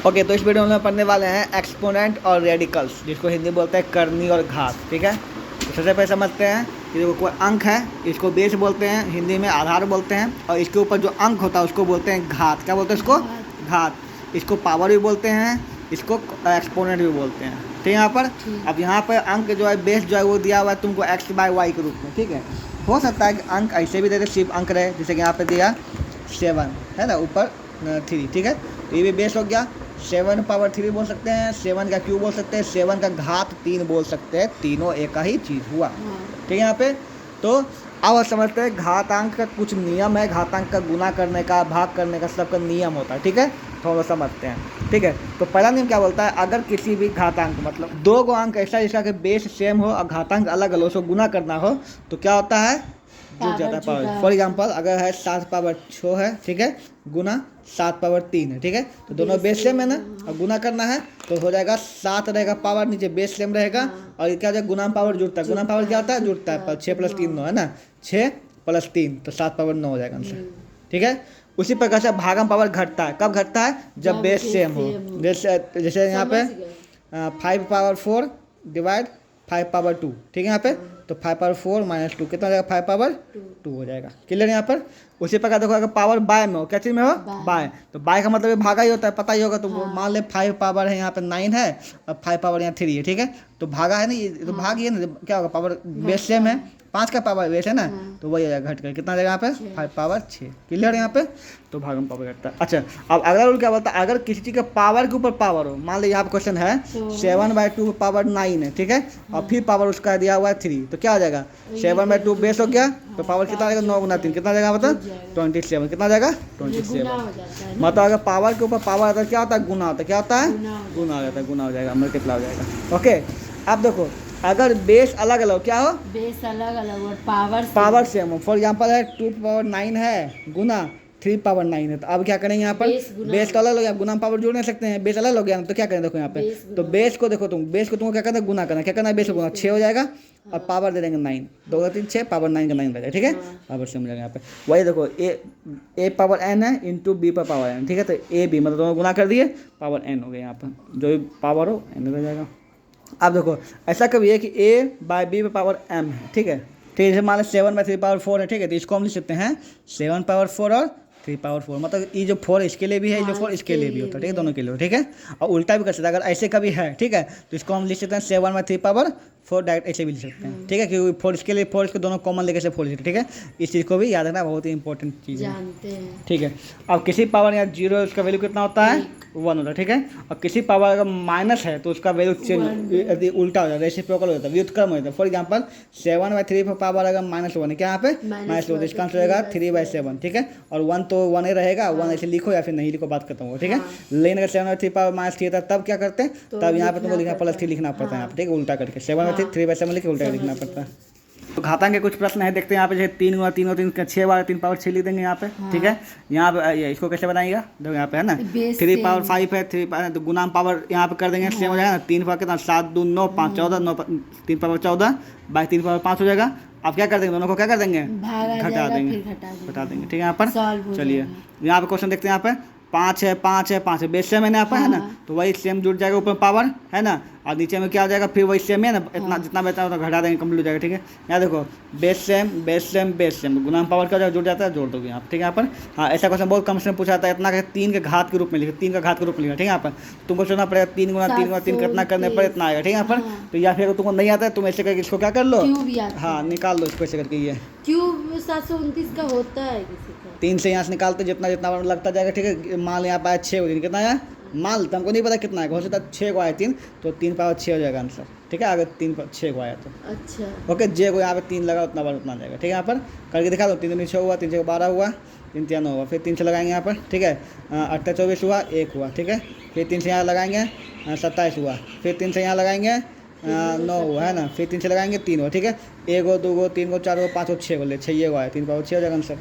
Okay, तो इस video में पढ़ने वाले हैं एक्सपोनेंट और रेडिकल्स, जिसको हिंदी बोलते हैं करनी और घात। ठीक है, तो सबसे पहले समझते हैं कि जो कोई अंक है इसको बेस बोलते हैं, हिंदी में आधार बोलते हैं, और इसके ऊपर जो अंक होता है उसको बोलते हैं घात। क्या बोलते हैं इसको? घात। इसको पावर भी बोलते हैं, इसको एक्सपोनेंट भी बोलते हैं। ठीक है, यहाँ पर अब यहाँ पर अंक जो है बेस जो है वो दिया हुआ है तुमको x बाय वाई के रूप में। ठीक है, हो सकता है कि अंक ऐसे भी दे दे, सिर्फ अंक रहे, जैसे कि यहाँ पे दिया 7 है ना, ऊपर 3। ठीक है, तो ये भी बेस हो गया। 7 पावर 3 बोल सकते हैं, 7 का क्यूब बोल सकते हैं, 7 का घात 3 बोल सकते हैं। तीनों एक ही चीज़ हुआ। ठीक है, यहाँ पे तो अब समझते हैं घातांक का कुछ नियम है। घातांक का गुना करने का, भाग करने का, सबका नियम होता है। ठीक है, थोड़ा समझते हैं। ठीक है, तो पहला नियम क्या बोलता है? अगर किसी भी घातांक मतलब दो गो अंक ऐसा जिसका कि बेस सेम हो और घातांक अलग अलग हो, उसको गुना करना हो तो क्या होता है? जुड़ जाता है पावर। फॉर एग्जाम्पल अगर है 7 पावर 6 है, ठीक है, गुना 7 पावर 3 है। ठीक है, तो दोनों बेस सेम है ना, और गुना करना है तो हो जाएगा 7 रहेगा पावर, नीचे बेस सेम रहेगा, और क्या हो जाएगा? गुना पावर जुड़ता है। गुना पावर क्या होता है? जुड़ता है। 6 + 3 9 है ना, 6 + 3 तो 7 पावर 9 हो जाएगा आंसर। ठीक है, उसी प्रकार से भागम पावर घटता है। कब घटता है? जब बेस सेम हो। जैसे यहाँ पे 5 पावर 4 डिवाइड 5 पावर 2। ठीक है, यहाँ पे तो 5 पावर 4 - 2 कितना हो जाएगा? 5 पावर 2 हो जाएगा। क्लियर यहाँ पर? उसी प्रकार देखो अगर पावर बाय में हो, क्या चीज़ में हो? बाय, तो बाय का मतलब भागा ही होता है, पता ही होगा तुमको। मान ले 5 पावर है यहाँ पे 9 है और 5 पावर यहाँ 3 है। ठीक है, तो भागा है ना, ये तो भाग ही है ना, क्या होगा? पावर बेस सेम है, 5 का पावर बेस है ना, तो वही आ जाएगा घट कर कितना आ जाएगा यहाँ पे? 5 पावर 6। क्लियर यहाँ पे? तो भागम पावर घटता है। अच्छा, अब अगला रूल क्या बोलता है? अगर किसी चीज़ के पावर के ऊपर पावर हो, मान लो यहाँ पे क्वेश्चन है 7/2 पावर 9 है, ठीक है, और फिर पावर उसका दिया हुआ है 3, तो क्या आ जाएगा? 7/2 बेस हो गया, तो पावर कितना आ जाएगा? 9 × 3 कितना आ जाएगा? मतलब 27। कितना आ जाएगा? 27। मतलब अगर पावर के ऊपर पावर आता है क्या होता है? गुना होता है। क्या होता है? गुना हो जाता है, गुना हो जाएगा, मल्टीप्लाई हो जाएगा। ओके, अब देखो अगर बेस अलग अलग, क्या हो? बेस अलग अलग और पावर सेम हो। फॉर एग्जांपल है 2 पावर 9 है गुना 3 पावर 9 है, तो अब क्या करेंगे यहाँ पर? बेस तो अलग हो गया, गुना पावर जोड़ नहीं सकते हैं, बेस अलग हो गया, तो क्या करें? देखो यहाँ पे तो बेस को देखो, बेस को तुमको क्या करना है? गुना करना। क्या करना है? बेस को गुना, 6 हो जाएगा, और पावर दे देंगे 9, 2 3 6 पावर 9 का 9 बन जाएगा। ठीक है, पावर सेम हो जाएगा यहाँ पे। वही देखो ए पावर n है इंटू बी पर पावर n। ठीक है, तो ए बी मतलब दोनों गुना कर दिए, पावर n हो गया। यहाँ पर जो भी पावर हो n हो जाएगा। अब देखो ऐसा कभी है कि a/b पे पावर m है। ठीक है, ठीक है, जैसे मान लो 7/3 पावर 4 है। ठीक है, तो इसको हम लिख सकते हैं 7 पावर 4 और 3 पावर 4, मतलब ये जो 4 इसके लिए भी है, जो 4 इसके लिए भी होता है। ठीक है, दोनों के लिए। ठीक है, और उल्टा भी कर सकते हैं, अगर ऐसे कभी है। ठीक है, तो इसको हम लिख सकते हैं 7/3 पावर 4, डायरेक्ट ऐसे भी लिख सकते हैं। ठीक है, क्योंकि 4 इसके लिए, 4 इसको दोनों कॉमन लेकर से 4 लिख सकते हैं। ठीक है, इस चीज़ को भी याद रखना, बहुत ही इंपॉर्टेंट चीज़ है। ठीक है, अब किसी पावर या 0 उसका वैल्यू कितना होता है? 1 होता है। ठीक है, और किसी पावर अगर माइनस है तो उसका वैल्यू चेंज उल्टा हो जाता है, रेसिप्रोकल हो जाता है, व्युत्क्रम हो जाता है। फॉर एग्जांपल 7/3 पर पावर अगर -1 है, क्या यहाँ पे -1, इसका आंसर रहेगा 3/7। ठीक है, और 1 तो 1 ही रहेगा, 1 ऐसे लिखो या फिर नहीं लिखो, बात खत्म हो। ठीक है, लेकिन अगर 7/3 पावर -3 था तब क्या करते हैं? तब यहाँ पे तुमको लिखना +3 लिखना पड़ता है यहाँ पे। ठीक है, उल्टा करके 7/3 3/7 लिख के उल्टा लिखना पड़ता है। तो घातांक के कुछ प्रश्न है, देखते हैं यहाँ पे। जैसे 3 × 3 × 3 6 बार 3 पावर 6 लिख देंगे यहाँ पे। ठीक है, यहाँ पे इसको कैसे बनाएगा? देखो यहाँ पे है ना 3 पावर 5 है, 3 तो गुना पावर यहाँ पे कर देंगे, सेम हो जाएगा ना। 3 पावर कितना? 7 2 9 5 14, 9 3 पावर 14 बाई 3 पावर 5 हो जाएगा। अब क्या कर देंगे? दोनों को क्या कर देंगे? घटा देंगे। ठीक है, यहाँ पर चलिए यहाँ पे क्वेश्चन देखते हैं। यहाँ पे 5 है, 5 है, 5 है, बेस सेम है ना यहाँ पर, है ना, तो वही सेम जुड़ जाएगा ऊपर पावर, है ना, और नीचे में क्या हो जाएगा? फिर वही सेम है ना, इतना जितना बचा होता घटा देंगे, कंप्लीट हो जाएगा। ठीक है, यहाँ देखो base same base same base same, गुना पावर क्या हो जाएगा? जुड़ जाता है, जोड़ दोगे यहाँ। ठीक है, यहाँ पर हाँ ऐसा क्वेश्चन बहुत कम से पूछा जाता है। इतना 3 के घात के रूप में लिखा, 3 का घात के रूप में लिखा। ठीक है, यहाँ पर तुमको सोचना पड़ेगा 3 × 3 × 3 कितना करने पर इतना आएगा। ठीक है, यहाँ पर तो या फिर तुमको नहीं आता है, तुम ऐसे करके इसको क्या कर लो, हाँ निकाल लो इसको ऐसे करके। ये क्यूब 729 का होता है किसी का, 3 से यहाँ से निकालते जितना जितना लगता जाएगा। ठीक है, मान यहाँ पाया 6 हो जाएगा, कितना आया? मान तो हमको नहीं पता कितना आएगा, हो सकता है 6 को आया 3, तो 3 पावर 6 हो जाएगा आंसर। ठीक है, अगर 3 पर 6 को आया तो अच्छा ओके, जे को यहाँ पे 3 लगा उतना बार उतना जाएगा। ठीक है, यहाँ पर करके दिखा दो। 3 दूनी 6 हुआ, 3 6 12 हुआ, 3 3 9 हुआ, फिर 3 से लगाएंगे यहाँ पर। ठीक है, 8 24 हुआ, 1 हुआ। ठीक है, फिर 3 से यहाँ लगाएंगे 27 हुआ, फिर 3 से यहाँ लगाएंगे 9 हुआ, है ना, फिर 3 से लगाएंगे 3 हुआ। ठीक है, 1 को 2 को 3 को 4 को 5 को 6 को ले 6 ये हुआ है, 3 पावर 6 हो जाएगा आंसर।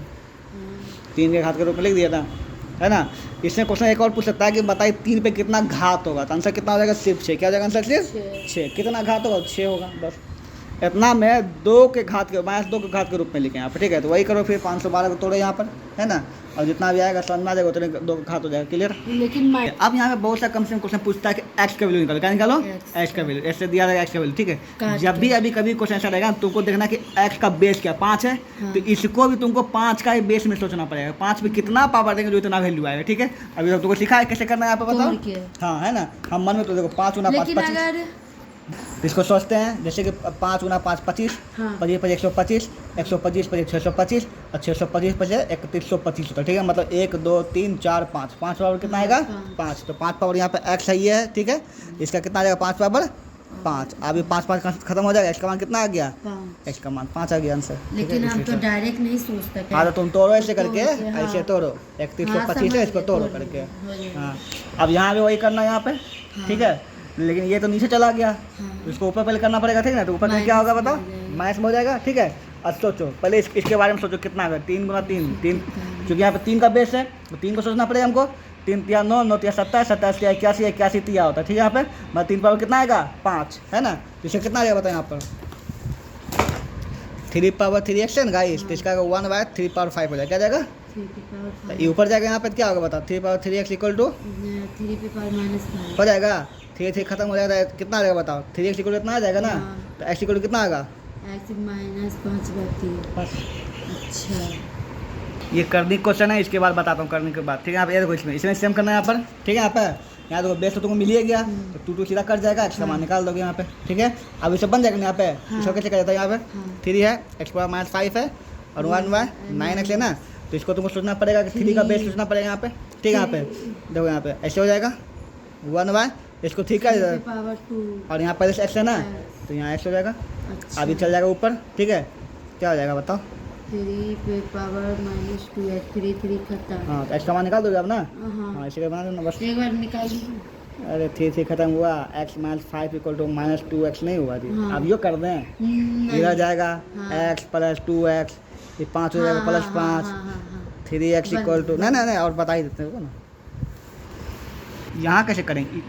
3 के घात के रूप में लिख दिया था, है ना। इसमें क्वेश्चन एक और पूछ सकता है कि बताइए 3 पे कितना घात होगा, तो आंसर कितना हो जाएगा? सिर्फ 6। क्या हो जाएगा आंसर? सिर्फ 6। कितना घात होगा? 6 होगा, बस इतना में 2 के घात के -2 के घात के रूप में लिखे यहाँ पर। ठीक है, तो वही करो, फिर 512 को तोड़ो यहाँ पर, है ना, और जितना भी आएगा समझ में आ जाएगा उतने दो घात हो जाएगा। क्लियर? लेकिन अब यहाँ पे बहुत सा कम से कम क्वेश्चन पूछता है कि एक्स का वैल्यू निकालो। क्या निकालो? X एक्स का वैल्यू। ऐसे दिया रहेगा एक्स का वैल्यू, ठीक है। काट जब भी के। अभी कभी क्वेश्चन ऐसा रहेगा तुमको देखना कि एक्स का बेस क्या 5 है, हाँ। तो इसको भी तुमको 5 का ही बेस में सोचना पड़ेगा। 5 में कितना पावर देंगे जो इतना वैल्यू आएगा, ठीक है। अभी तुमको सिखा है कैसे करना है यहाँ पे, बताओ। तोड़ के। हाँ है ना, हम मन में तो देखो 5 गुना 5 लेकिन 25, अगर इसको सोचते हैं जैसे कि 5 गुना 5 25, हाँ। 25 25 125, 125 25 625 और 625 25 3125 होता है, ठीक है। मतलब 1 2 3 4 5 पावर कितना हाँ, आएगा? पाँच। 5। तो 5 पावर यहाँ पे एक्स है, ये है, ठीक है। इसका कितना आ जाएगा? 5 पावर 5। अभी 5 5 खत्म हो जाएगा, एक्स का मान कितना आ गया? 5। एक्स का मान 5 आ गया आंसर। लेकिन हम तो डायरेक्ट नहीं सोचते। हाँ तो तुम तोड़ो ऐसे तो करके, तोड़ के, हाँ। ऐसे तोड़ो 3125 है, इसको तोड़ो करके। हो जाएगा। हाँ अब यहाँ भी वही करना है यहाँ पे, ठीक है। लेकिन ये तो नीचे चला गया, हाँ। तो इसको ऊपर पहले करना पड़ेगा, ठीक है ना। तो ऊपर में क्या होगा बताओ? माइनस में हो जाएगा, ठीक है। अब सोचो पहले इसके बारे में सोचो कितना आएगा। 3 गुना 3 क्योंकि यहाँ पे 3 का बेस है तो 3 को सोचना पड़ेगा हमको। 3 तिया 9, 9 तिया 27, 27 तिया 81, 81 तिया होता है, ठीक है। यहाँ पे मतलब 3 पावर कितना आएगा? 5, है ना। तो इसका कितना आएगा बताओ यहाँ पर? 3 पावर 3 एक्स है ना गाइस, तो इसका 1/3 पावर 5 हो जाएगा। क्या जाएगा? 3 पे पावर तो ये ऊपर जाएगा, यहाँ पे क्या होगा बताओ? 3 पावर 3 एक्स इक्वल टू 3 पे पावर -5 हो जाएगा। 3 3 खत्म हो जाएगा, कितना आ जाएगा बताओ? 3 एक्स इक्वल कितना आ जाएगा ना। हाँ। तो एक्स इक्वल कितना आएगा? x -5/3। अच्छा ये करनी क्वेश्चन है, इसके बाद बताता हूँ करने के बाद, ठीक है। यहाँ पे ये देखो, इसमें सेम करना है यहाँ पर, ठीक है। यहाँ पे यहाँ देखो बेस तो तुमको मिल ही गया, तो 2 2 सीधा कट जाएगा, एक्स का मान निकाल दोगे यहाँ पे, ठीक है। अब इसे बन जाएगा ना यहाँ पे। इसको कैसे कर जाता है? यहाँ पे 3 है, एक्स पावर -5 है और 1/9x है ना। तो इसको तुमको सोचना पड़ेगा कि 3 का बेस सोचना पड़ेगा यहाँ पे, ठीक है। यहाँ पे देखो, यहाँ पे ऐसे हो जाएगा 1/, इसको ठीक है, 3 पे पावर 2 और यहाँ पर एक्स है ना, तो यहाँ एक्स हो जाएगा। अच्छा अभी चल जाएगा ऊपर, ठीक है। क्या हो जाएगा बताओ? 3 पे पावर -2 है, 3 3 खत्म। हाँ तो एक्स का मान निकाल दोगे अब ना। हाँ हाँ इसी का बना देना बस। एक बार निकाल दीजिए। अरे 3 3 खत्म हुआ, x -5 इक्वल टू -2x नहीं हुआ जी। हाँ। अब यो कर दें, नहीं। इधर जाएगा हाँ। x + 2x, ये 5 हो जाएगा +5, हाँ। 3x इक्वल टू नहीं और बता ही देते हो ना। यहाँ कैसे करेंगे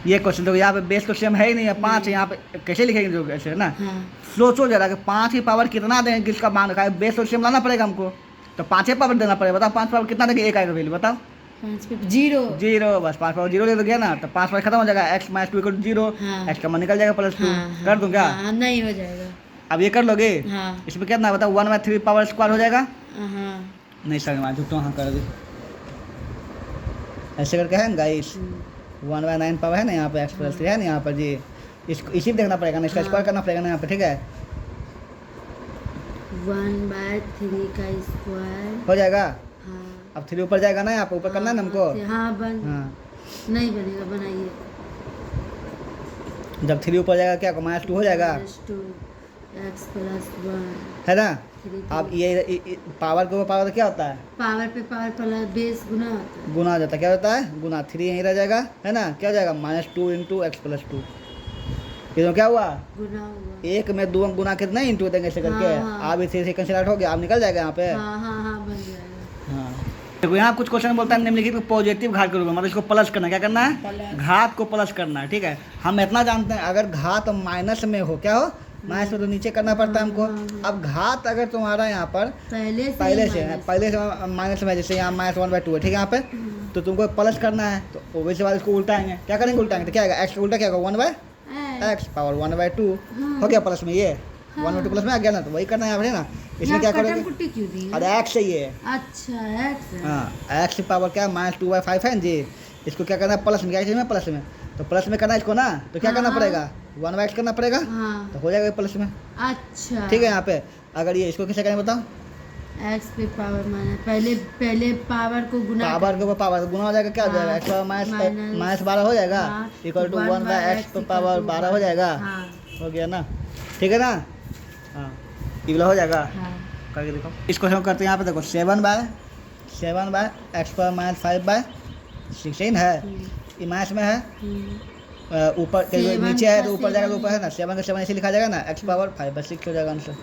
ये क्वेश्चन? तो यहाँ पे बेस तो सेम है ही नहीं है, 5 है। यहाँ पे कैसे लिखेंगे जो ऐसे है ना। हाँ। सोचो जरा कि 5 की पावर कितना देंगे, किसका मान रखा है? बेस तो सेम लाना पड़ेगा हमको, तो 5 ही पावर देना पड़ेगा। बताओ 5 पावर कितना देंगे? 1 आएगा वैल्यू, बताओ। 5 पे 0 0, बस 5 पावर 0 ले तो गया ना, तो 5 पावर खत्म हो जाएगा। x -2 इक्वल 0, हाँ। x का मान निकल जाएगा +2। हाँ, कर दूँ क्या? हाँ, नहीं हो जाएगा। अब ये कर लोगे? हाँ इसमें कितना बताओ? 1/3 पावर स्क्वायर हो जाएगा। हाँ। नहीं सर मैं झूठो हाँ कर दी, ऐसे करके है ना गाइस। 1/9 पावर है ना यहाँ पे, x + 3 है ना यहाँ पर जी। इसको इसी में देखना पड़ेगा ना, इसका हाँ। स्क्वायर करना पड़ेगा ना यहाँ पे, ठीक है। 1/3 का स्क्वायर। हो जाएगा। हाँ अब 3 ऊपर जाएगा ना, यहाँ पे ऊपर करना है ना हमको। हाँ बन हाँ नहीं बनेगा, बनाइए। जब 3 ऊपर जाएगा क्या -2 हो जाएगा, -2 x + 1 है ना। 3 अब ये पावर के ऊपर पावर क्या होता है? पावर पे पावर प्लस बेस गुना होता है। गुना हो जाता है, क्या होता है? गुना। 3 यहीं रह जाएगा, है ना। क्या हो जाएगा? -2 × x + 2। ये तो क्या हुआ? गुना हुआ। 1 में 2 गुना कितना इंटू देंगे ऐसे करके। हाँ। आप इसे सेकंड से हो गया, आप निकल जाएगा यहाँ पे। हाँ बन जाएगा। हाँ देखो यहाँ कुछ क्वेश्चन बोलता है निम्नलिखित को पॉजिटिव घात के रूप में, मतलब इसको प्लस करना है। क्या करना है? प्लस। घात को प्लस करना है, ठीक है। हम इतना जानते हैं अगर घात माइनस में हो, क्या हो? माइनस में तो नीचे करना पड़ता है हमको। अब घात अगर तुम्हारा यहाँ पर पहले से माइनस में, जैसे यहाँ -1/2 है, ठीक है। यहाँ पे तो तुमको प्लस करना है, तो वैसे बाद इसको उल्टाएंगे। क्या करेंगे? उल्टाएंगे तो क्या आएगा? एक्स का उल्टा क्या होगा? 1/x पावर 1/2 हो गया प्लस में। ये 1/2 प्लस में आ गया ना, तो वही करना है यहाँ पे ना। इसमें क्या करोगे? कुट्टी क्यों दी? अरे एक्स ही है। अच्छा x है। हाँ एक्स की पावर क्या है? -2/5 है जी। इसको क्या करना है? प्लस में। क्या चाहिए? प्लस में। तो प्लस में करना है इसको ना, तो क्या करना हाँ। पड़ेगा? 1/x करना पड़ेगा, हाँ तो हो जाएगा प्लस में। अच्छा ठीक है। यहाँ पे अगर ये इसको कैसे करेंगे बताओ? x पे पावर माइनस पहले पावर को गुना पावर के ऊपर पावर गुना हो जाएगा, क्या हो जाएगा? x पावर -12 हो जाएगा इक्वल टू 1/x पे पावर 12 हो जाएगा। हाँ हो गया ना, ठीक है ना। हाँ ये वाला हो जाएगा। हाँ करके देखो। इसको हम करते हैं यहाँ पे देखो 7/x पावर -5/6 है। ये माइनस में है, ऊपर नीचे है तो ऊपर जाएगा तो ऊपर है ना। 7 का 7 ऐसे लिखा जाएगा ना, x पावर 5/6 हो जाएगा आंसर।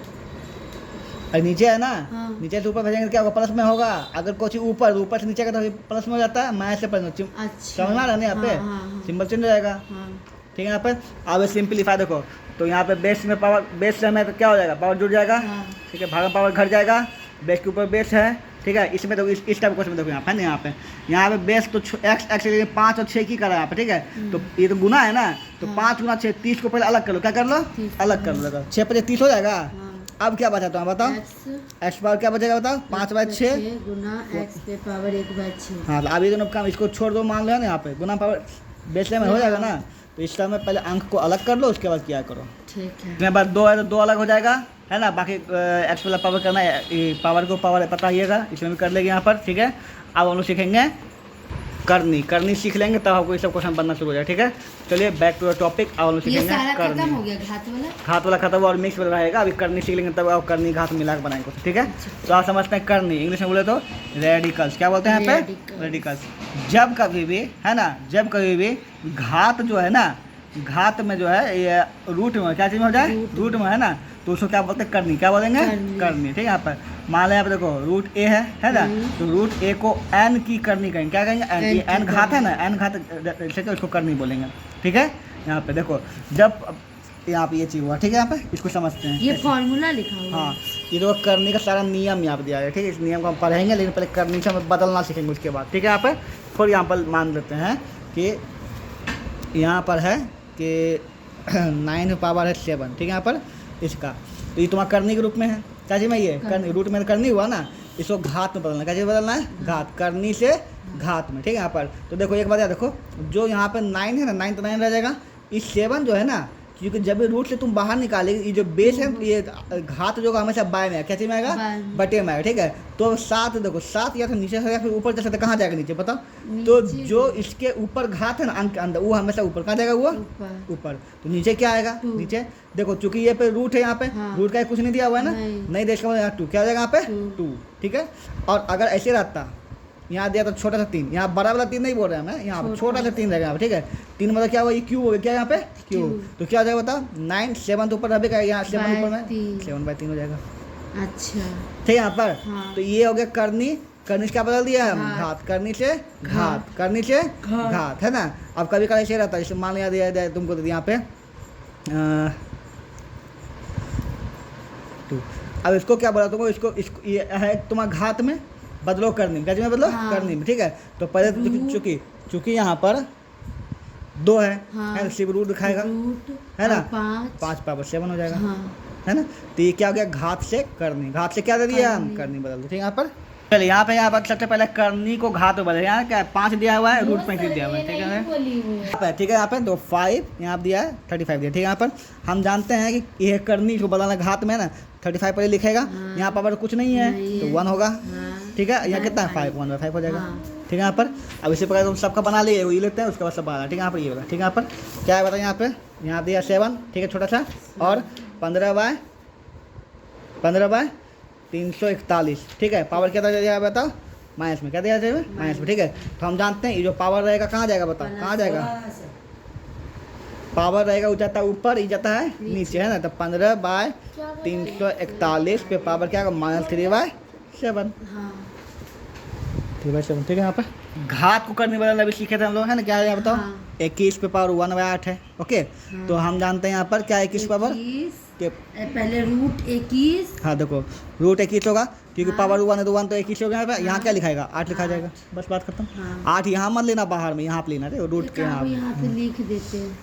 और नीचे है ना, हाँ। नीचे से ऊपर भेजेंगे तो क्या होगा? प्लस में होगा। अगर कुछ ऊपर से नीचे का तो प्लस में हो जाता है, माइनस से प्लस में। अच्छा समझ में आ रहा है ना यहाँ पे? हाँ। सिंबल चेंज हो जाएगा, हाँ ठीक है। यहाँ पे अब सिंपलीफाई देखो, तो यहाँ पे बेस में तो क्या हो जाएगा? पावर जुड़ जाएगा, हाँ। ठीक है। भाग में पावर घट जाएगा, बेस के ऊपर बेस है ठीक है। इसमें देखो इस टाइप क्वेश्चन देखो यहाँ पे, यहाँ पे बेस तो एक्स एक्स 5 और 6 की करा है यहाँ पे, ठीक है। तो ये तो गुना है ना, तो 5 गुना 6 30 को पहले अलग कर लो, क्या कर लो, अलग कर लो। 6 पे 30 हो जाएगा। अब क्या बचा तो बताओ, एक्स पावर क्या बचेगा बताओ, 5/6 गुना एक्स पे पावर 1/6। हाँ, तो अब ये दोनों काम इसको छोड़ दो, मान लो ना यहाँ पे गुना पावर बेस में हो जाएगा ना। तो इस टाइम में पहले अंक को अलग कर लो, उसके बाद क्या करो, ठीक है। इसमें बाद 2 है तो 2 अलग हो जाएगा, है ना। बाकी एक्स वाला पावर करना है, पावर को पावर पता हिएगा, इसमें भी कर लेंगे यहाँ पर, ठीक है। अब हम लोग सीखेंगे करनी सीख लेंगे, तब आपको ये सब क्वेश्चन बनना शुरू हो जाएगा, ठीक है। चलिए बैक टू द टॉपिक। अब हम लोग ये सीखेंगे सारा खत्म करनी, हो गया, घात वाला खत्म और मिक्स वाला रहेगा। अभी करनी सीख लेंगे, तब आप करनी घात मिला के बनाएंगे, ठीक है। तो आप समझते हैं करनी, इंग्लिश में बोले तो रेडिकल्स, क्या बोलते हैं यहाँ पे, रेडिकल्स। जब कभी भी, है ना, जब कभी भी घात जो है ना, घात में जो है ये रूट में क्या चीज़ में हो जाए, रूट में, है ना, तो उसको क्या बोलते हैं, करनी, क्या बोलेंगे, करनी, ठीक है। यहाँ पर मान लें, यहाँ पे देखो रूट ए है ना, तो रूट ए को एन की करनी कहेंगे, क्या कहेंगे, एन। ये एन घात है ना, एन घात जैसे कि उसको करनी बोलेंगे, ठीक है। यहाँ पे देखो जब यहाँ पे ये चीज़ हुआ, ठीक है, यहाँ पे इसको समझते हैं, ये फॉर्मूला लिखा हुआ है। हाँ, ये देखो करनी का सारा नियम यहाँ पे दिया है, ठीक है। इस नियम को हम पढ़ेंगे, लेकिन पहले करनी से हम बदलना सीखेंगे उसके बाद, ठीक है। यहाँ पे फिर यहाँ पर मान लेते हैं कि यहाँ पर है कि 9 पावर है 7, ठीक है। यहाँ पर इसका तो ये तुम्हारा करनी के रूप में है, क्या चीज़ में, ये करनी रूट में करनी हुआ ना, इसको घात में बदलना, क्या चीज़ बदलना है, घात, करनी से घात में, ठीक है। यहाँ पर तो देखो एक बात याद देखो, जो यहाँ पर 9 है ना, 9 तो 9 रह जाएगा। इस 7 जो है ना, क्योंकि जब भी रूट से तुम बाहर निकालेगी, ये जो बेस है ये घात जो हमेशा बाय में है, क्या चीज़ में आएगा, बटे में आएगा, ठीक है। तो 7 देखो, 7 या तो नीचे से या फिर ऊपर चल सकते, कहाँ जाएगा, नीचे बताओ। तो जो इसके ऊपर घात है ना, अंक के अंदर, वो हमेशा ऊपर, कहाँ जाएगा, वो ऊपर। तो नीचे क्या आएगा, नीचे देखो, चूंकि ये पे रूट है, यहाँ पे रूट का कुछ नहीं दिया हुआ है ना, नहीं देश का 2 क्या हो जाएगा यहाँ पे 2, ठीक है। और अगर ऐसे रहता, यहाँ दिया तो छोटा सा 3, यहाँ बड़ा वाला 3 नहीं बोल रहे हैं मैं, यहाँ छोटा सा 3 रहेगा यहाँ पे, ठीक है। 3 मतलब क्या हुआ, ये क्यूब हो गया, क्या यहाँ पे क्यूब, तो क्या हो जाएगा बताओ, 9 7 ऊपर रहेगा, यहाँ 7 ऊपर में 7/3 हो जाएगा, अच्छा, ठीक है। यहाँ पर तो ये हो गया करनी, करनी से क्या बदल दिया हम, घात, करनी से घात, करनी से घात, है ना। अब कभी कभी ऐसे रहता है, जैसे मान लिया दिया तुमको तो यहाँ पे 2, अब इसको क्या बोला तुमको, इसको ये है तुम्हारा घात में बदलो करनी, क्या में बदलो, करनी में, ठीक है। तो पहले तो चूंकि यहाँ पर 2 है, सिर्फ रूट दिखाएगा, है ना, 5 पावर 7 हो जाएगा, है ना। तो ये क्या हो गया, घात से करनी, घात से क्या दे दिया हम, करनी बदल दो, ठीक है। यहाँ पर चलिए यहाँ पर सबसे पहले करनी को घात में बदल, यहाँ क्या 5 दिया हुआ है, रूट 35 दिया हुआ है, ठीक है। ठीक है, यहाँ पे तो 5 यहाँ पर दिया है, 35 दिया, ठीक है। यहाँ पर हम जानते हैं कि ये करनी को बदलना घात में है ना, 35 पर लिखेगा, यहाँ पर कुछ नहीं है तो 1 होगा, ठीक है। यहाँ कितना है 5, 1/5 हो जाएगा, ठीक है। यहाँ पर अब इसी प्रकार तुम सबका बना लिए, ये लेते हैं, उसके बाद सब बना, ठीक है। यहाँ पर ये वाला, ठीक है। यहाँ पर क्या है बताइए, यहाँ पे यहाँ दिया 7, ठीक है, छोटा सा, और 15/341, ठीक है। पावर क्या दिया है बताओ, माइनस में, क्या दिया जाएगा, माइनस में, ठीक है। तो हम जानते हैं ये जो पावर रहेगा कहाँ जाएगा बताओ, कहाँ जाएगा, पावर रहेगा वो जाता है ऊपर, ये जाता है नीचे, है ना। तो 15/341 पे पावर क्या होगा, -3/7, 3/7, ठीक है। यहाँ पर घात को करने वाला भी सीखे थे हम लोग, है ना, क्या है बताओ, 21 पे पावर 1/8 है, ओके। तो हम जानते हैं यहाँ पर क्या है 21 पावर, पहले रूट 21, हाँ देखो रूट 21 होगा, क्योंकि पावर 1 है तो 1 तो 21 हो गया। यहाँ पे यहाँ क्या लिखाएगा, 8 लिखा जाएगा, बस बात खत्म। 8 यहाँ मत लेना बाहर में, यहाँ पे लेना है रूट के, यहाँ पे लिख देते हैं,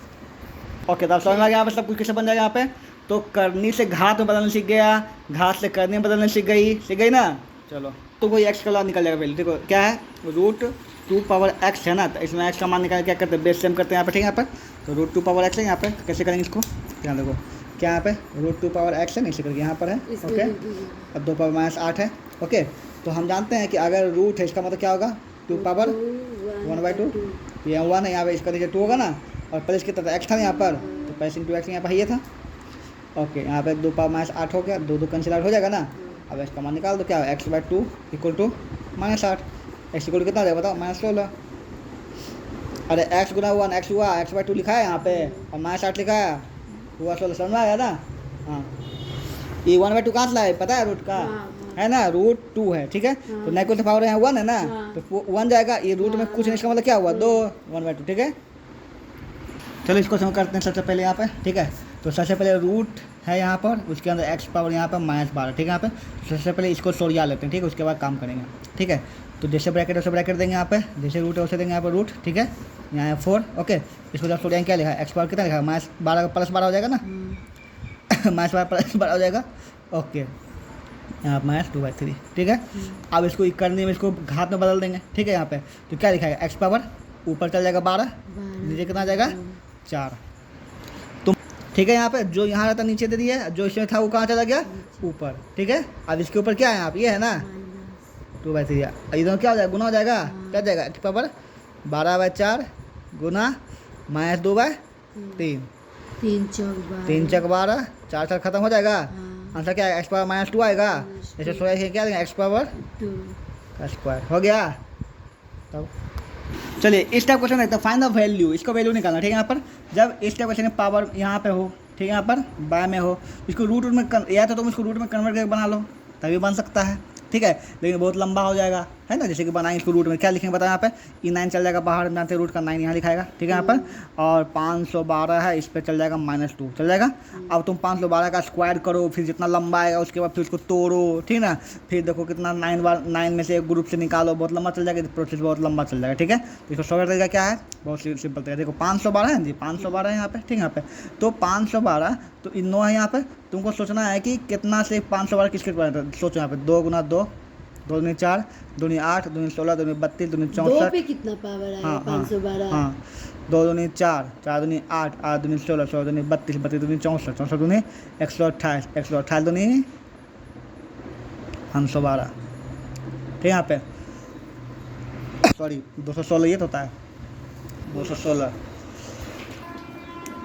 ओके। तो समझ में आ गया यहाँ पे सब कुछ कैसे बन जाएगा। यहाँ पे तो करनी से घात में बदलना सीख गया, घात से करनी में बदलना सीख गई ना। चलो तो कोई एक्स का मान निकल जाएगा पहले, देखो क्या है, √2 पावर x है ना, तो इसमें x का मान निकाल क्या करते हैं, बेस सेम करते हैं यहाँ पे, ठीक है। यहाँ पर तो √2 पावर x है, यहाँ पे कैसे करेंगे इसको, ध्यान देखो क्या यहाँ पे √2 पावर x है, नीचे करके यहाँ पर है, ओके। अब 2 पावर -8 है, ओके। तो हम जानते हैं कि अगर रूट है इसका मतलब क्या होगा, 2 पावर 1/2, तो यहाँ 1 है, यहाँ पे इसका नीचे 2 होगा ना, और प्लस कितना था x था यहाँ पर, तो प्लस × x यहाँ पर ये था, ओके। यहाँ पे 2 पावर -8 हो गया, 2 कैंसिल आउट हो जाएगा ना। अब इसका मान निकाल दो, क्या है x/2 = -8, x = कितना हो जाएगा बताओ, -16। अरे x × 1 x हुआ, x/2 लिखा है यहाँ पे और -8 लिखा है, हुआ 16, समझ में आया ना। हाँ, ये 1/2 कहाँ से लाए पता है, रूट का है ना, √2 है, ठीक है। तो नेगेटिव से पावर यहाँ 1 है ना, तो 1 जाएगा, ये रूट में कुछ नहीं, इसका मतलब क्या हुआ 2, 1/2, ठीक है। चलो इसको समझ करते हैं सबसे पहले यहाँ पे, ठीक है। तो सबसे पहले रूट है यहाँ पर, उसके अंदर एक्स पावर यहाँ पर -12, ठीक है। यहाँ पे सबसे पहले इसको सोरिया लेते हैं, ठीक है, उसके बाद काम करेंगे, ठीक है। तो जैसे ब्रैकेट वैसे ब्रैकेट देंगे यहाँ पे, जैसे रूट है वैसे देंगे यहाँ पर रूट, ठीक है। यहाँ है 4, ओके। इसको जब सोरिया क्या लिखा है, एक्स पावर कितना लिखा है, -12 का +12 हो जाएगा ना, -12 +12 हो जाएगा, ओके। यहाँ -2/3, ठीक है। अब इसको करने में इसको घात में बदल देंगे, ठीक है। यहाँ पे तो क्या लिखा है, एक्स पावर ऊपर चल जाएगा 12, नीचे कितना आ जाएगा 4, तो ठीक है। यहाँ पे जो यहाँ रहता नीचे दे दिया, जो इसमें था वो कहाँ चला गया, ऊपर, ठीक है। अब इसके ऊपर क्या है, आप ये है ना 2/3, इधर क्या हो जाएगा, गुना हो जाएगा, क्या जाएगा, एक्स पावर 12/4 गुना -2/3, 3 चौक 12, 4 4 खत्म हो जाएगा, आंसर क्या है, एक्स पावर -2 आएगा। जैसे सोया क्या देंगे, एक्स पावर 2 का स्क्वायर हो गया। तब चलिए इस टाइप क्वेश्चन देखते हैं, फाइंड द वैल्यू, इसको वैल्यू निकालना, ठीक है। यहाँ पर जब इस टाइप क्वेश्चन पावर यहाँ पे हो, ठीक है, यहाँ पर बाय में हो, इसको रूट में या तो तुम इसको रूट में कन्वर्ट करके बना लो, तभी बन सकता है, ठीक है। लेकिन बहुत लंबा हो जाएगा, है ना। जैसे कि बनाएंगे इसको रूट में, क्या लिखेंगे बताओ, यहाँ पे E9 चल जाएगा बाहर, जानते रूट का 9 यहाँ लिखाएगा, ठीक है। यहाँ पर और 512 है, इस पर चल जाएगा -2 चल जाएगा। अब तुम 512 का स्क्वायर करो, फिर जितना लंबा आएगा उसके बाद फिर उसको तोड़ो, ठीक है ना। फिर देखो कितना 9 में से एक ग्रुप से निकालो, बहुत लंबा चल जाएगा, प्रोसेस बहुत लंबा चल जाएगा, ठीक है। तो इसको सॉल्व तरीका क्या है, बहुत सिंपल तरीका, देखो 512 है जी, 512 है यहाँ पे, ठीक है। यहाँ पे तो 512 तो 9 है यहाँ पे, तुमको सोचना है कि कितना से 512 किसके बना, सोचो यहाँ पे 2 गुना 2, 2 दूनी 4, 2 दूनी 8, 2 दूनी 16, 2 दूनी 32, 2 दूनी 64, पे कितना पावर आएगा, हाँ 512, हाँ 2 दूनी 4, 4 दूनी 8, 8 दूनी 16, 16 दूनी 32, 32 दूनी 64, 64 दूनी 128, 128 दूनी 512, ठीक है। यहाँ पे सॉरी 216 ये तो होता है, 216,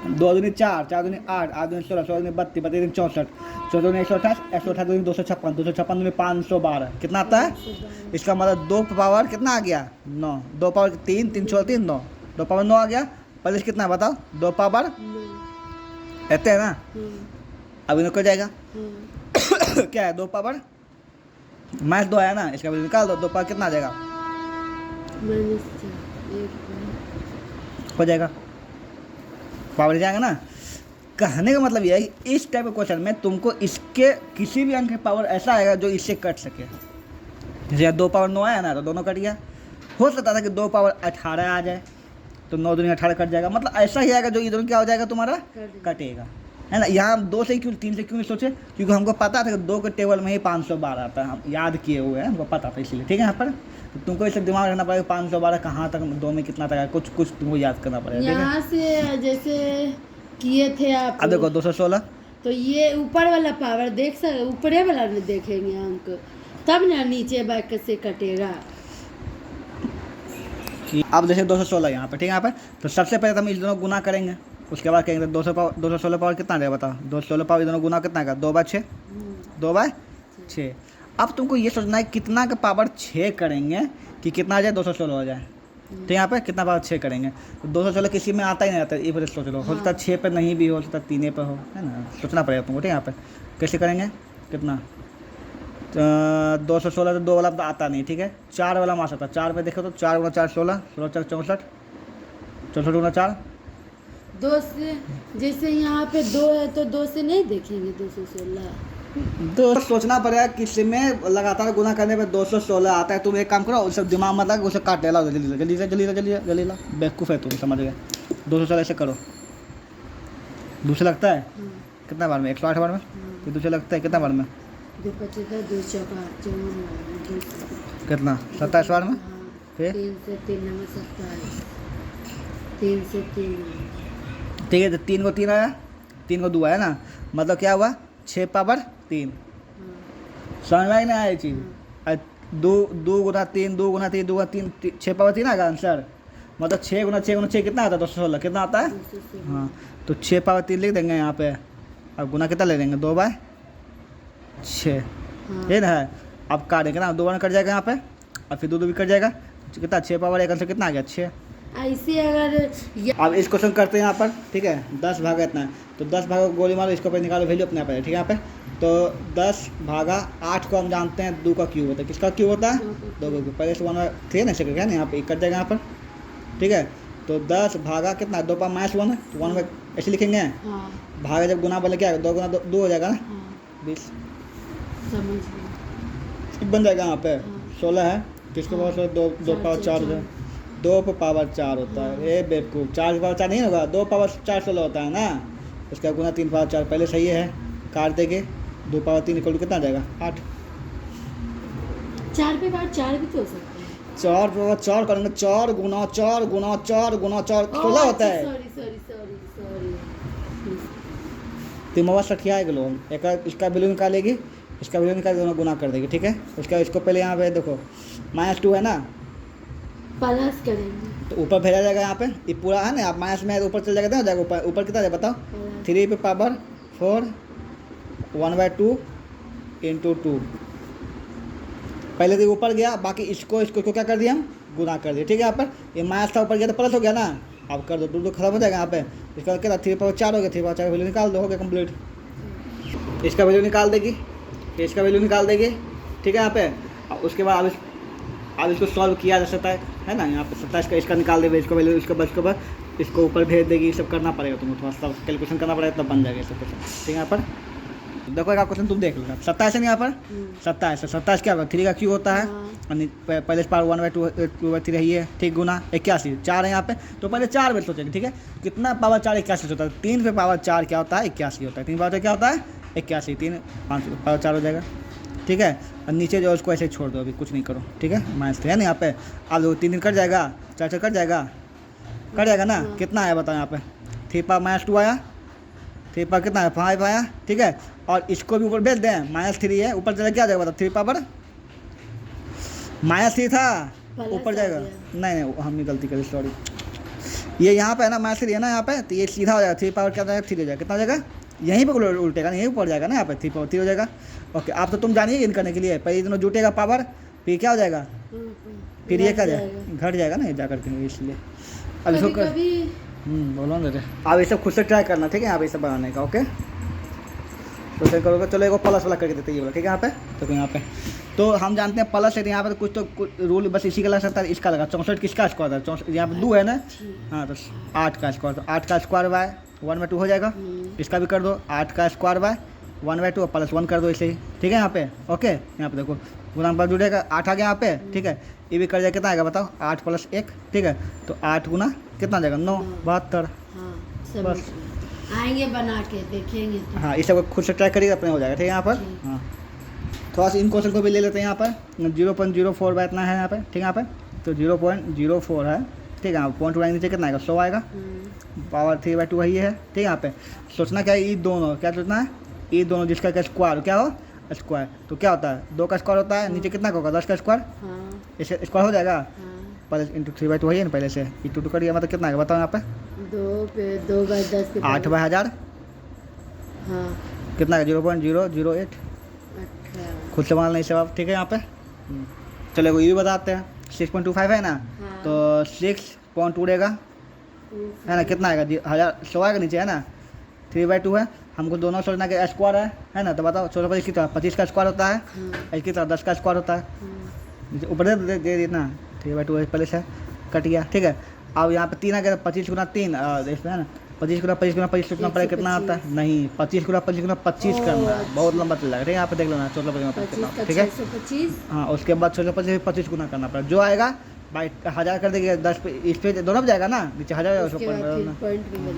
2 दूनी 4, 4 दूनी 8, 8 दूनी 16, 16 दूनी 32, 32 दूनी 64, 14 दूनी 128, 128 दूनी 256, 256 दूनी 512, कितना आता है। इसका मतलब 2 पावर कितना आ गया, 9, 2 पावर 3, 3 छोड़ 3 9, 2 पावर 9 आ गया। पहले कितना बताओ, 2 पावर कहते हैं ना, अब इन्हें कर जाएगा क्या है, 2 पावर -2 आया ना, इसका वैल्यू निकाल दो, 2 पावर कितना आ जाएगा, हो जाएगा, पावर जाएगा ना। कहने का मतलब यह है कि इस टाइप के क्वेश्चन में तुमको इसके किसी भी अंक का पावर ऐसा आएगा जो इससे कट सके। जैसे 2 पावर 9 आया ना, तो दोनों कट गया। हो सकता था कि 2 पावर 18 आ जाए, तो 9 दूनी 18 कट जाएगा, मतलब ऐसा ही आएगा जो इधर क्या हो जाएगा तुम्हारा, कटेगा, है ना। यहाँ हम 2 से क्यों 3 से क्यों नहीं सोचे, क्योंकि हमको पता था कि 2 के टेबल में ही 512 आता है, हम याद किए हुए हैं, हमको पता था इसलिए, ठीक है। यहाँ पर तो तुमको इसे दिमाग रखना पड़ेगा 512 कहाँ तक, 2 में कितना तक है, कुछ तुमको याद करना पड़ेगा, यहाँ से जैसे किए थे आप। अब देखो 216, तो ये ऊपर वाला पावर देख सकते, ऊपरे वाला में देखेंगे अंक, तब ना नीचे बैक से कटेगा। अब जैसे 216 यहाँ पे, ठीक है। यहाँ पे तो सबसे पहले तो हम इस दोनों गुना करेंगे, उसके बाद कहेंगे 216 पावर कितना देगा बताओ, 216 पावर दोनों गुना कितना का, 2/6, 2/6। अब तुमको ये सोचना है कितना का पावर 6 करेंगे कि कितना आ जाए, 216 हो जाए, तो यहाँ पे कितना पावर 6 करेंगे, तो 216 किसी में आता ही नहीं आता, ये फिर सोच लो, हो सकता है 6 पे नहीं भी हो सकता, 3 पे हो, है ना, सोचना पड़ेगा तुमको, ठीक है। यहाँ पे कैसे करेंगे, कितना 216 तो 2 वाला तो आता नहीं, ठीक है। 4 वाला मार सकता, 4 पे देखो तो 4 गुना 4 16, 16 4 64, 64 गुना 4, 2 से, जैसे यहाँ पे 2 है तो 2 से नहीं देखेंगे, 216, तो सोचना पड़ेगा किसी में लगातार गुना करने पे 216 आता है। तुम एक काम करो, उसे दिमाग मत लगा, उसे काट लेला, जल्दी ला, बेवकूफ़ है तुम, समझ गए। 216 ऐसे करो, दूसरा लगता है कितना बार में, 108 बार में, फिर दूसरा लगता है कितना बार में, 2 25 2 चौका 54, कितना 27 बार में, फिर 3 से 3 नंबर 27, 3 से 3, ठीक है। तो 3 को 3 आया, 3 को 2 आया ना, मतलब क्या हुआ, 6 पावर 3, समझ में नहीं आया ये चीज़। 2 गुना 3, 2 गुना 3, 2 गुना 3, 6 पावर 3 आएगा आंसर, मतलब 6 गुना 6 गुना 6 कितना आता है, 216 कितना आता है, हाँ। तो 6 पावर 3 लिख देंगे यहाँ पे, अब गुना कितना ले देंगे, 2/6, ये ना है। अब काटेंगे ना, 2 बार कट जाएगा यहाँ पे, और फिर 2 भी कट जाएगा, कितना 6 पावर 1 आंसर कितना आ गया, 6। ऐसे अगर अब इस क्वेश्चन करते हैं यहाँ पर, ठीक है। 10 भागा इतना है, तो 10 भागा गोली मारो, इसको पे निकालो, वैल्यू अपने आप है, ठीक है। यहाँ पे तो 10 भागा 8 को हम जानते हैं 2 का क्यूब होता है, किसका क्यूब होता है, 2 का क्यूब। पहले से 1 थे ना, ऐसे करके ना, यहाँ पे कट जाएगा यहाँ पर, ठीक है। तो 10 भागा कितना 2 पावर माइनस 1 1 बाई ऐसे लिखेंगे। हाँ भागा जब गुना बोले क्या 2 गुना 2 हो जाएगा ना हाँ 20 समझ गई। बन जाएगा यहाँ पे। हाँ। 16 है किसके पावर 2 पावर 4 है 2 पे पावर 4 होता है। ए बेवकूफ़ 4 पावर 4 नहीं होगा 2 पावर 4 16 होता है ना। उसका गुना 3 पावर 4 पहले सही है काट देंगे 2 पावर 3 इक्वल टू कितना आ जाएगा 8। 4 पे बाद 4 भी तो हो सकता है। 4 पावर 4 करेंगे 4 गुना 4 गुना 4 गुना 4 16 होता है। Sorry sorry sorry sorry. तिमवा सठिया है किलो एक इसका वैल्यू निकालेगी इसका वैल्यू निकाल दोनों गुना कर देगी ठीक है। उसका इसको पहले यहाँ पे देखो -2 है ना प्लस करेंगे तो ऊपर भेजा जाएगा यहाँ पे ये पूरा है ना आप माइनस में ऊपर चल जाएगा हो जाएगा ऊपर ऊपर कितना जाएगा बताओ 3 पे पावर 4 1/2 × 2 पहले तो ऊपर गया बाकी इसको क्या कर दिया हम गुना कर दिया ठीक है। यहाँ पर ये माइनस था ऊपर गया तो प्लस हो गया ना अब कर दो 2 खत्म हो जाएगा यहाँ पे। इसका क्या 3 पावर 4 हो गया 3 पावर 4 वैल्यू निकाल दो हो गया कंप्लीट। इसका वैल्यू निकाल देगी इसका वैल्यू निकाल देगी ठीक है यहाँ पे। उसके बाद अब इसको सॉल्व किया जा सकता है ना यहाँ पे 27 का इसका निकाल देगा इसको वैल्यू इसको बस के इसको ऊपर भेज देगी ये सब करना पड़ेगा तुम्हें थोड़ा सा कैलकुलेशन करना पड़ेगा तब बन जाएगा सब कुछ ठीक है। यहाँ पर देखो एक क्वेश्चन तुम देख लो 27 है ना यहाँ पर 27 क्या होगा 3 का क्यू होता है और पहले पावर 1/2 2/3 रही है ठीक गुना 81 4 है यहाँ पे तो पहले 4 बेर सोचेंगे ठीक है कितना पावर 4 81 होता है 3 पे पावर 4 क्या होता है 81 होता है 3 पावर क्या होता है 81 3 5 पावर 4 हो जाएगा ठीक है। और नीचे जो उसको ऐसे छोड़ दो अभी कुछ नहीं करो ठीक है -3 है ना यहाँ पे अब 3 कट जाएगा 4 कट जाएगा ना कितना आया बताओ यहाँ पे 3 पावर -2 आया 3 पावर कितना है 5 आया ठीक है। और इसको भी ऊपर भेज दें -3 है ऊपर चला क्या जाएगा बताओ 3 पावर -3 था ऊपर जाएगा नहीं हमने गलती करी सॉरी ये यहाँ पे है ना -3 है ना यहाँ पे तो ये सीधा हो जाएगा 3 पावर क्या हो जाएगा 3 हो जाएगा कितना हो जाएगा यहीं पे उल्टेगा यहीं ऊपर जाएगा ना यहाँ पे 3 पावर 3 हो जाएगा। ओके आप तो तुम जानिए इन करने के लिए पहले दोनों जुटेगा पावर फिर क्या हो जाएगा फिर ये क्या जाएगा घट जाएगा ना ये जा करके इसलिए अब इसको कर बोलो ना आप ये सब खुद से ट्राई करना ठीक है आप ये सब बनाने का ओके तो फिर करोगे चलो एक प्लस वाला करके देते ये वाला ठीक है यहाँ पे तो यहाँ पे तो हम जानते हैं प्लस है यहाँ पे कुछ तो रूल बस इसी का लग सकता है इसका लगा 64 किसका स्क्वायर था 64 यहाँ पे 2 है ना हाँ तो 8 का स्क्वायर तो 8 का स्क्वायर बाय 1/2 हो जाएगा इसका भी कर दो 8 का स्क्वायर बाय 1/2 प्लस 1 कर दो इसे ही ठीक है यहाँ पे ओके। यहाँ पे देखो गुना पर जुड़ेगा 8 आ गया यहाँ पे ठीक है ये भी कर जाएगा कितना आएगा बताओ 8 + 1 ठीक है तो 8 गुना कितना जाएगा 9 72 बस आएंगे बना के देखेंगे तो। हाँ इस सब खुद से ट्राई करिएगा अपने हो जाएगा ठीक है यहाँ पर। हाँ थोड़ा सा इन क्वेश्चन को भी ले लेते हैं यहाँ पर 0.04 बाय इतना है यहाँ पे ठीक है यहाँ पे तो 0.04 है ठीक है पॉइंट उड़ाएंगे नीचे कितना आएगा 100 आएगा पावर 3/2 वही है ठीक है यहाँ पे। सोचना क्या है ये दोनों क्या सोचना है ये दोनों जिसका क्या स्क्वायर क्या हो स्क्वायर तो क्या होता है 2 का स्क्वायर होता है नीचे कितना का होगा 10 का स्क्वायर इसे स्क्वायर हो जाएगा पहले × 3/2 वही है ना पहले से ये 2 करिए मतलब कितना आएगा बताओ यहाँ पे 2/10 8/1000 हाँ कितना है 0.008 खुद से मान नहीं सब आप ठीक है यहाँ पे। चलो ये भी बताते हैं 6.25 है ना तो 6 उड़ेगा है ना कितना आएगा 100 आएगा नीचे है ना 3/2 है हमको दोनों सोचना कि स्क्वायर है ना तो बताओ 16 की तरह 25 का स्क्वायर होता है इसकी तरह 10 का स्क्वायर होता है ऊपर दे देना 3/2 पहले से कट गया ठीक है। अब यहाँ पे 3 आ गया 25 गुना 3 इसमें है ना 25 गुना 25 सोचना पड़ेगा कितना आता है नहीं 25 गुना 25 करना है बहुत लंबा चल जाएगा ठीक है। यहाँ पे देख लेना 16 ठीक है हाँ उसके बाद 25 गुना करना पड़ेगा जो आएगा भाई 1000 कर देंगे 10 पे इस पे दोनों पे जाएगा ना नीचे 1000